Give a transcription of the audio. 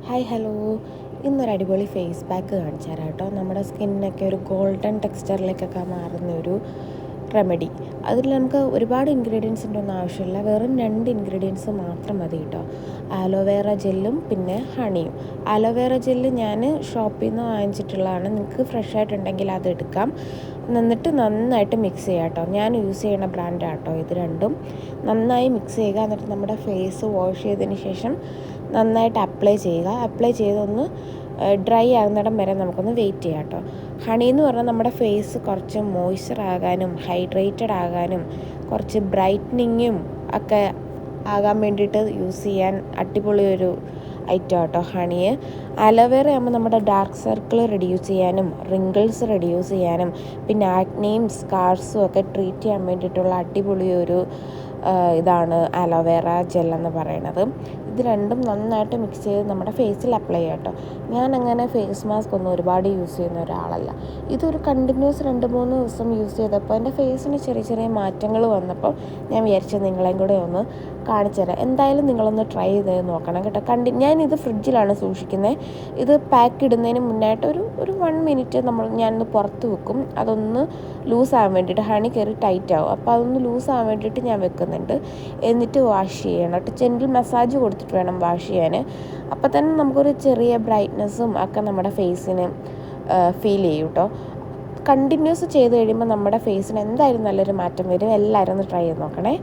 Hi hello, ഇന്നൊരു അടിപൊളി face pack കാണിച്ചു തരാം കേട്ടോ. നമ്മുടെ സ്കിന്നൊക്കെ ഒരു ഗോൾഡൻ ടെക്സ്ചറിലേക്കൊക്കെ മാറുന്ന ഒരു റെമഡി. അതിൽ നമുക്ക് ഒരുപാട് ഇൻഗ്രീഡിയൻസിൻ്റെ ഒന്നും ആവശ്യമില്ല, വെറും 2 ഇൻഗ്രീഡിയൻസ് മാത്രം മതി കേട്ടോ. ആലോവേറ ജെല്ലും പിന്നെ ഹണിയും. ആലോവേറ ജെല്ല് ഞാൻ ഷോപ്പിൽ നിന്ന് വാങ്ങിച്ചിട്ടുള്ളതാണ്, നിങ്ങൾക്ക് ഫ്രഷ് ആയിട്ടുണ്ടെങ്കിൽ അത് എടുക്കാം. എന്നിട്ട് നന്നായിട്ട് മിക്സ് ചെയ്യുക കേട്ടോ. ഞാൻ യൂസ് ചെയ്യുന്ന ബ്രാൻഡാണ് കേട്ടോ ഇത് രണ്ടും. നന്നായി മിക്സ് ചെയ്യുക, എന്നിട്ട് നമ്മുടെ ഫേസ് വാഷ് ചെയ്തതിന് ശേഷം നന്നായിട്ട് അപ്ലൈ ചെയ്യുക. അപ്ലൈ ചെയ്തൊന്ന് ഡ്രൈ ആകുന്നിടം വരെ നമുക്കൊന്ന് വെയിറ്റ് ചെയ്യാം കേട്ടോ. ഹണി എന്ന് പറഞ്ഞാൽ നമ്മുടെ ഫേസ് കുറച്ച് മോയ്സ്ചർ ആകാനും ഹൈഡ്രേറ്റഡ് ആകാനും കുറച്ച് ബ്രൈറ്റനിങ്ങും ഒക്കെ ആകാൻ വേണ്ടിയിട്ട് യൂസ് ചെയ്യാൻ അടിപൊളി ഒരു ഐറ്റം കേട്ടോ ഹണിയെ. അലോവേറ ആകുമ്പോൾ നമ്മുടെ ഡാർക്ക് സർക്കിൾ റെഡ്യൂസ് ചെയ്യാനും റിങ്കിൾസ് റെഡ്യൂസ് ചെയ്യാനും പിന്നെ ആക്നെയും സ്കാർസും ഒക്കെ ട്രീറ്റ് ചെയ്യാൻ വേണ്ടിയിട്ടുള്ള അടിപൊളി ഒരു ഇതാണ് അലോവേറ ജെല്ലെന്ന് പറയുന്നത്. ഇത് രണ്ടും നന്നായിട്ട് മിക്സ് ചെയ്ത് നമ്മുടെ ഫേസിൽ അപ്ലൈ ചെയ്യാം കേട്ടോ. ഞാനങ്ങനെ ഫേസ് മാസ്ക് ഒന്നും ഒരുപാട് യൂസ് ചെയ്യുന്ന ഒരാളല്ല. ഇതൊരു കണ്ടിന്യൂസ് 2-3 ദിവസം യൂസ് ചെയ്തപ്പോൾ എൻ്റെ ഫേസിന് ചെറിയ ചെറിയ മാറ്റങ്ങൾ വന്നപ്പോൾ ഞാൻ വിചാരിച്ചു നിങ്ങളെയും കൂടെ ഒന്ന് കാണിച്ചു തരാം. എന്തായാലും നിങ്ങളൊന്ന് ട്രൈ ചെയ്ത് നോക്കണം കേട്ടോ. ഞാനിത് ഫ്രിഡ്ജിലാണ് സൂക്ഷിക്കുന്നത്. ഇത് പാക്ക് ഇടുന്നതിന് മുന്നായിട്ട് ഒരു 1 മിനിറ്റ് ഞാനൊന്ന് പുറത്ത് വെക്കും. അതൊന്ന് ലൂസാകാൻ വേണ്ടിയിട്ട്, ഹണി കയറി ടൈറ്റ് ആവും, അപ്പോൾ അതൊന്ന് ലൂസാകാൻ വേണ്ടിയിട്ട് ഞാൻ വെക്കുന്നുണ്ട്. എന്നിട്ട് വാഷ് ചെയ്യണം കേട്ടോ. ജെൻറ്റിൽ മസാജ് കൊടുത്തിട്ട് വേണം വാഷ് ചെയ്യാൻ. അപ്പോൾ തന്നെ നമുക്കൊരു ചെറിയ ബ്രൈറ്റ്നസ്സും ഒക്കെ നമ്മുടെ ഫേസിന് ഫീൽ ചെയ്യും കേട്ടോ. കണ്ടിന്യൂസ് ചെയ്ത് കഴിയുമ്പോൾ നമ്മുടെ ഫേസിന് എന്തായാലും നല്ലൊരു മാറ്റം വരും. എല്ലാവരും ഒന്ന് ട്രൈ ചെയ്ത് നോക്കണേ.